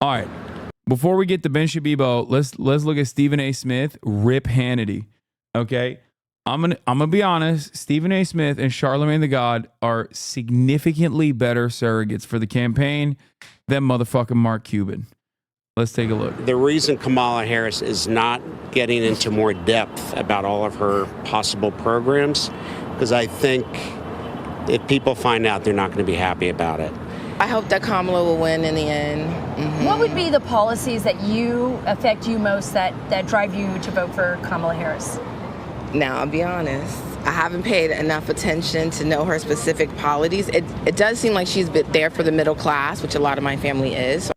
All right. Before we get to Ben Shabibo, let's look at Stephen A. Smith, Rip Hannity. Okay? I'm gonna be honest. Stephen A. Smith and Charlamagne the God are significantly better surrogates for the campaign than motherfucking Mark Cuban. Let's take a look. The reason Kamala Harris is not getting into more depth about all of her possible programs, because I think if people find out, they're not going to be happy about it. I hope that Kamala will win in the end. Mm-hmm. What would be the policies that affect you most that drive you to vote for Kamala Harris? Now, I'll be honest. I haven't paid enough attention to know her specific policies. It does seem like she's been there for the middle class, which a lot of my family is.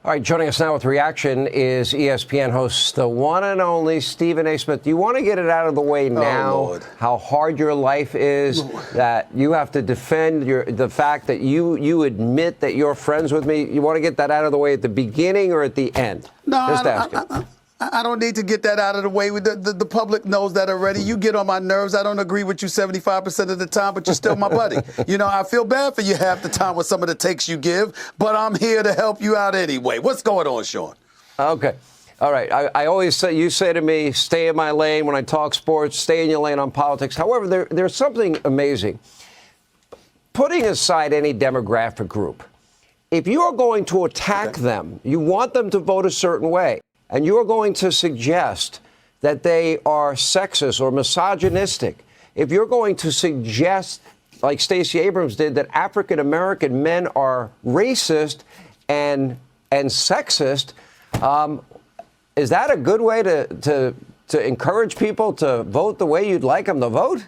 All right, joining us now with reaction is ESPN host, the one and only Stephen A. Smith. Do you want to get it out of the way now, how hard your life is, that you have to defend the fact that you admit that you're friends with me? You want to get that out of the way at the beginning or at the end? No, Just asking. I don't need to get that out of the way. The public knows that already. You get on my nerves. I don't agree with you 75% of the time, but you're still my buddy. You know, I feel bad for you half the time with some of the takes you give, but I'm here to help you out anyway. What's going on, Sean? Okay. All right. I always say, you say to me, stay in my lane when I talk sports, stay in your lane on politics. However, there's something amazing. Putting aside any demographic group, if you are going to attack them, you want them to vote a certain way, and you're going to suggest that they are sexist or misogynistic, if you're going to suggest, like Stacey Abrams did, that African-American men are racist and sexist, is that a good way to encourage people to vote the way you'd like them to vote?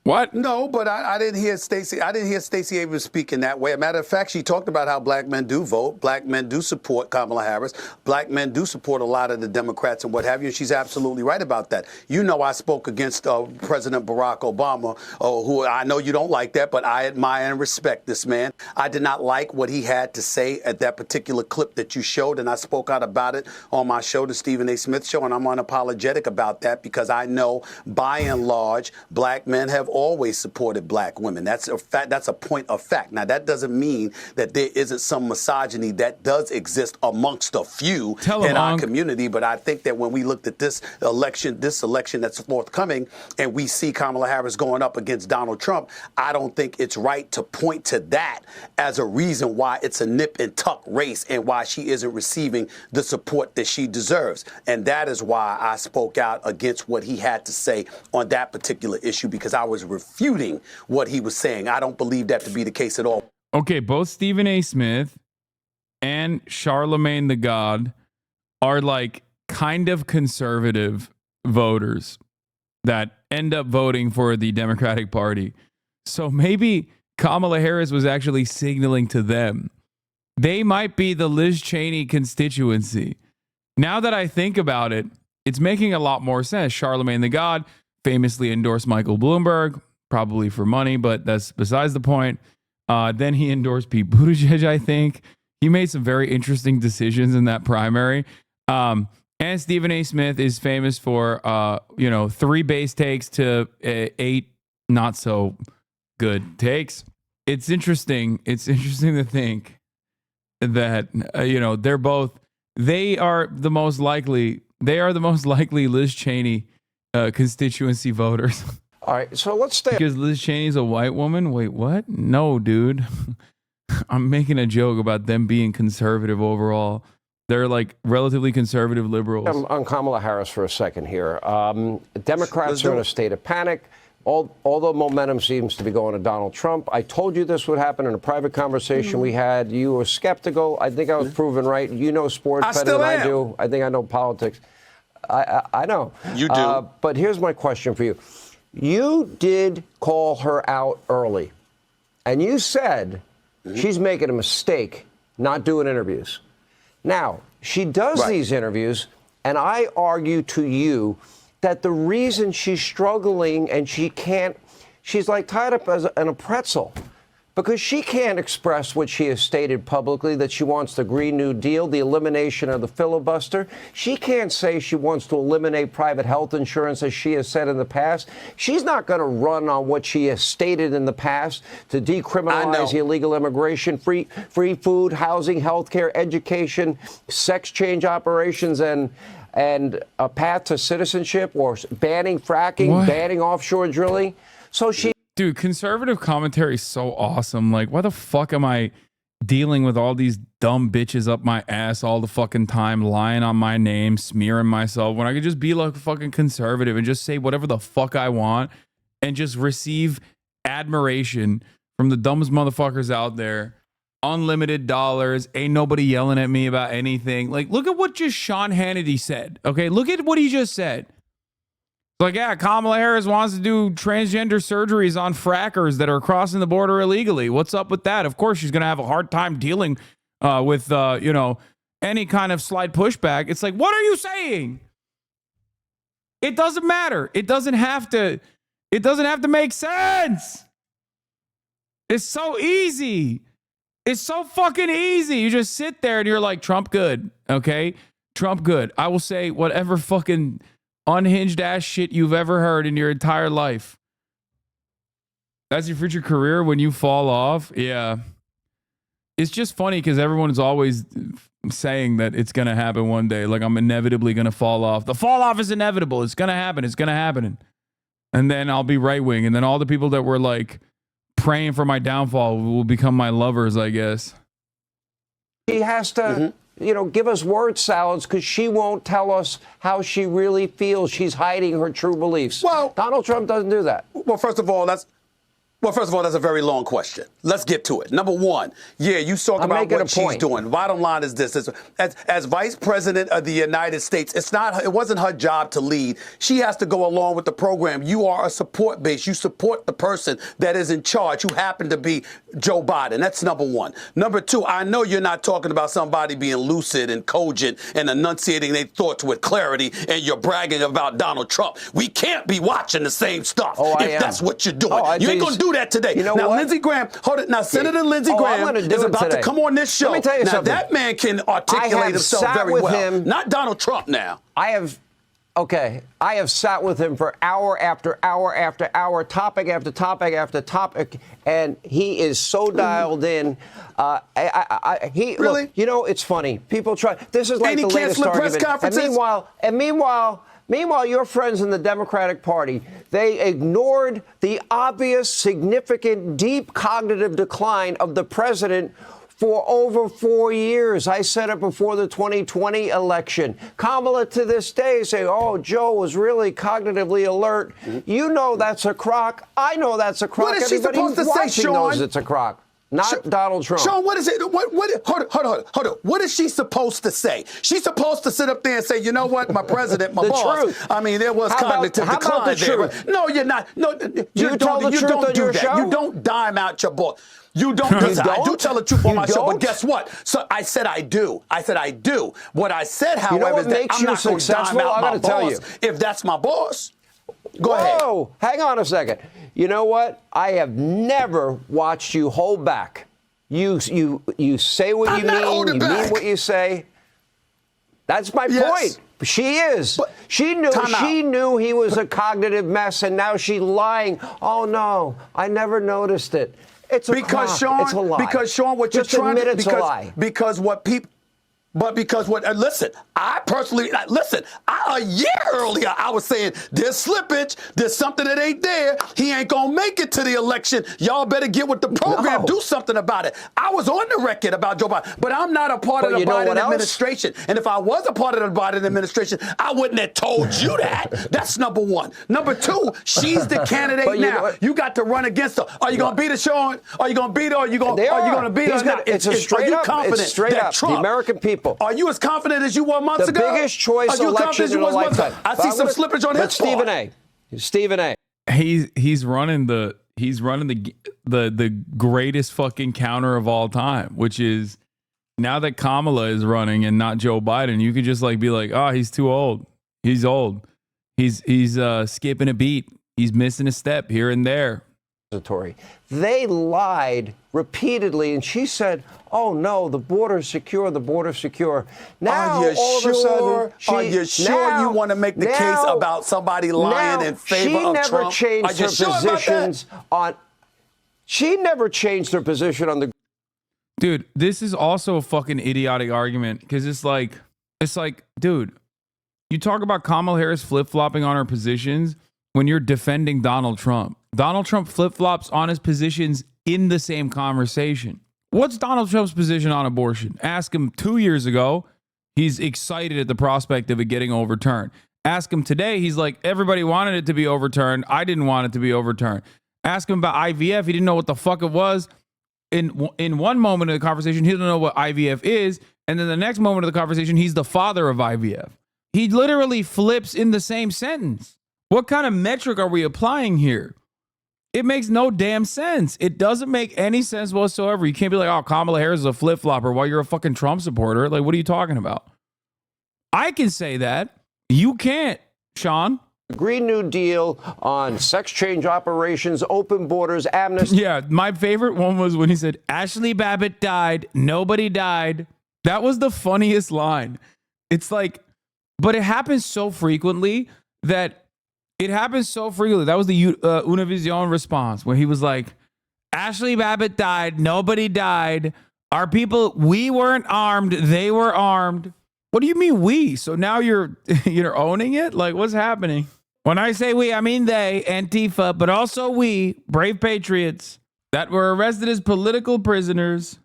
What? No, but I didn't hear Stacey. I didn't hear Stacey Abrams speak in that way. As a matter of fact, she talked about how black men do vote. Black men do support Kamala Harris. Black men do support a lot of the Democrats and what have you. And she's absolutely right about that. You know, I spoke against President Barack Obama, who I know you don't like that, but I admire and respect this man. I did not like what he had to say at that particular clip that you showed, and I spoke out about it on my show, the Stephen A. Smith Show, and I'm unapologetic about that because I know, by and large, black men have always supported black women. That's a fact. That's a point of fact. Now, that doesn't mean that there isn't some misogyny that does exist amongst a few in our community. But I think that when we looked at this election that's forthcoming, and we see Kamala Harris going up against Donald Trump, I don't think it's right to point to that as a reason why it's a nip and tuck race and why she isn't receiving the support that she deserves. And that is why I spoke out against what he had to say on that particular issue, because I was refuting what he was saying. I don't believe that to be the case at all. Okay, both Stephen A. Smith and Charlamagne the God are like kind of conservative voters that end up voting for the Democratic Party. So maybe Kamala Harris was actually signaling to them. They might be the Liz Cheney constituency. Now that I think about it, it's making a lot more sense. Charlamagne the God famously endorsed Michael Bloomberg, probably for money, but that's besides the point. Then he endorsed Pete Buttigieg, I think. He made some very interesting decisions in that primary. And Stephen A. Smith is famous for, 3 base takes to 8 not so good takes. It's interesting. It's interesting to think that, they are the most likely Liz Cheney constituency voters. All right, so let's stay. Because Liz Cheney's a white woman? Wait, what? No, dude. I'm making a joke about them being conservative overall. They're like relatively conservative liberals. On Kamala Harris for a second here. Democrats are in a state of panic. Although momentum seems to be going to Donald Trump. I told you this would happen in a private conversation we had. You were skeptical. I think I was proven right. You know sports better than I do. I think I know politics. I know. You do. But here's my question for you. You did call her out early, and you said she's making a mistake not doing interviews. Now, she does these interviews, and I argue to you that the reason she's struggling and she's like tied up in a pretzel, because she can't express what she has stated publicly, that she wants the Green New Deal, the elimination of the filibuster. She can't say she wants to eliminate private health insurance, as she has said in the past. She's not going to run on what she has stated in the past to decriminalize illegal immigration, free food, housing, health care, education, sex change operations, and a path to citizenship, or banning fracking, banning offshore drilling. So she... Dude, conservative commentary is so awesome. Like, why the fuck am I dealing with all these dumb bitches up my ass all the fucking time, lying on my name, smearing myself, when I could just be like a fucking conservative and just say whatever the fuck I want and just receive admiration from the dumbest motherfuckers out there. Unlimited dollars. Ain't nobody yelling at me about anything. Like, look at what just Sean Hannity said. Okay, look at what he just said. Like, yeah, Kamala Harris wants to do transgender surgeries on frackers that are crossing the border illegally. What's up with that? Of course, she's going to have a hard time dealing with, any kind of slight pushback. It's like, what are you saying? It doesn't matter. It doesn't have to make sense. It's so easy. It's so fucking easy. You just sit there and you're like, Trump good. Okay? Trump good. I will say whatever fucking unhinged ass shit you've ever heard in your entire life. That's your future career when you fall off. Yeah. It's just funny because everyone's always saying that it's going to happen one day. Like, I'm inevitably going to fall off. The fall off is inevitable. It's going to happen. It's going to happen. And then I'll be right wing. And then all the people that were like praying for my downfall will become my lovers, I guess. He has to... give us word salads, because she won't tell us how she really feels. She's hiding her true beliefs. Well, Donald Trump doesn't do that. Well, first of all, that's a very long question. Let's get to it. Number one, you talk about what she's doing. Bottom line is this: as vice president of the United States, it wasn't her job to lead. She has to go along with the program. You are a support base. You support the person that is in charge, who happened to be Joe Biden. That's number one. Number two, I know you're not talking about somebody being lucid and cogent and enunciating their thoughts with clarity, and you're bragging about Donald Trump. We can't be watching the same stuff if that's what you're doing. You ain't gonna do that today. You know now, what? Lindsey Graham, hold it. Now, Senator Lindsey Graham is about to come on this show. Let me tell you something. That man can articulate himself very well. Not Donald Trump now. I have sat with him for hour after hour after hour, topic after topic after topic, and he is so dialed in. Really? Look, it's funny. People try. This is like the latest argument. And meanwhile, your friends in the Democratic Party, they ignored the obvious, significant, deep cognitive decline of the president for over 4 years. I said it before the 2020 election. Kamala to this day say, oh, Joe was really cognitively alert. You know that's a crock. I know that's a crock. What is she supposed to say, Sean? Knows it's a crock. Not Donald Trump. Sean, what is it? Hold on. What is she supposed to say? She's supposed to sit up there and say, you know what, my president, my boss. Truth. I mean, there was cognitive decline there. No, you're not. No, you don't do that. You don't dime out your boss. You don't. I do tell the truth on my show, but guess what? So I said I do. What I said, however, is that I'm not going to dime out my boss if that's my boss. Go ahead. Hang on a second. You know what? I have never watched you hold back. You say what you mean. You mean what you say. That's my point. She is. But she knew he was a cognitive mess, and now she's lying. Oh no, I never noticed it. It's a Sean, it's a lie. Because Sean, what Just you're trying admit to it's a lie. Because what people. But because listen, I personally, a year earlier, I was saying there's slippage, there's something that ain't there. He ain't going to make it to the election. Y'all better get with the program, do something about it. I was on the record about Joe Biden, but I'm not a part of the Biden administration. And if I was a part of the Biden administration, I wouldn't have told you that. That's number one. Number two, she's the candidate now. You got to run against her. Are you going to beat her, Sean? Are you going to beat her? Are you going to beat her? It's straight up. It's straight up. The American people. Are you as confident as you were months ago? The biggest choice election in a lifetime. I see some slippage on his part. Stephen A. He's running the greatest fucking counter of all time, which is now that Kamala is running and not Joe Biden, you could just be like, oh, he's too old. He's old. He's skipping a beat. He's missing a step here and there. They lied repeatedly, and she said, "Oh no, the border's secure. The border's secure." Now, Are you all sure? of a sudden, Are you sure you want to make the case about somebody lying in favor of Trump? She never changed her positions on. She never changed her position on the. Dude, this is also a fucking idiotic argument because it's like, dude, you talk about Kamala Harris flip-flopping on her positions when you're defending Donald Trump. Donald Trump flip-flops on his positions in the same conversation. What's Donald Trump's position on abortion? Ask him 2 years ago. He's excited at the prospect of it getting overturned. Ask him today. He's like, everybody wanted it to be overturned. I didn't want it to be overturned. Ask him about IVF. He didn't know what the fuck it was. In one moment of the conversation, he didn't know what IVF is. And then the next moment of the conversation, he's the father of IVF. He literally flips in the same sentence. What kind of metric are we applying here? It makes no damn sense. It doesn't make any sense whatsoever. You can't be like, oh, Kamala Harris is a flip-flopper while you're a fucking Trump supporter. Like, what are you talking about? I can say that. You can't, Sean. Green New Deal on sex change operations, open borders, amnesty. Yeah, my favorite one was when he said, Ashley Babbitt died, nobody died. That was the funniest line. It's like, but it happens so frequently that that was the Univision response where he was like, Ashley Babbitt died, nobody died. Our people, we weren't armed, they were armed. What do you mean we? So now you're owning it? Like, what's happening? When I say we, I mean they, Antifa, but also we, brave patriots that were arrested as political prisoners.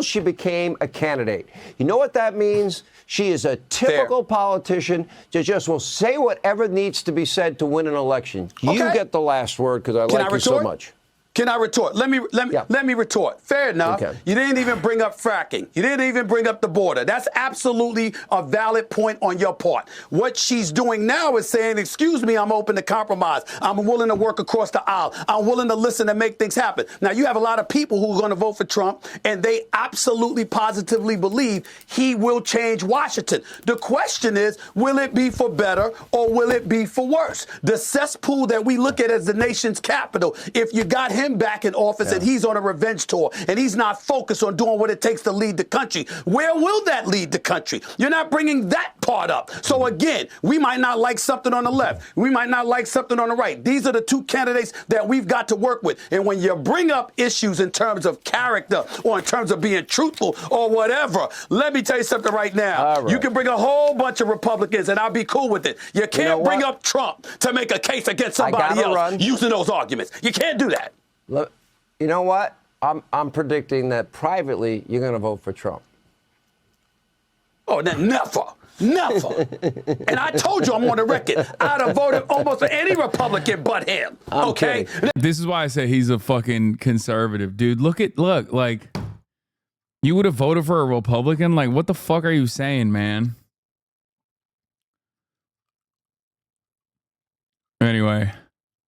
She became a candidate. You know what that means? She is a typical politician that just will say whatever needs to be said to win an election. You get the last word because I like you so much. Can I retort? Let me retort. Fair enough. Okay. You didn't even bring up fracking. You didn't even bring up the border. That's absolutely a valid point on your part. What she's doing now is saying, excuse me, I'm open to compromise. I'm willing to work across the aisle. I'm willing to listen and make things happen. Now, you have a lot of people who are going to vote for Trump, and they absolutely positively believe he will change Washington. The question is, will it be for better or will it be for worse? The cesspool that we look at as the nation's capital, if you got him back in office and he's on a revenge tour and he's not focused on doing what it takes to lead the country, where will that lead the country? You're not bringing that part up. So again, we might not like something on the left. We might not like something on the right. These are the two candidates that we've got to work with. And when you bring up issues in terms of character or in terms of being truthful or whatever, let me tell you something right now. You can bring a whole bunch of Republicans and I'll be cool with it. You can't bring up Trump to make a case against somebody else using those arguments. You can't do that. You know what? I'm predicting that privately you're going to vote for Trump. Oh, never. And I told you I'm on the record. I'd have voted almost for any Republican but him. Okay? This is why I say he's a fucking conservative, dude. Look, like, you would have voted for a Republican? Like, what the fuck are you saying, man? Anyway.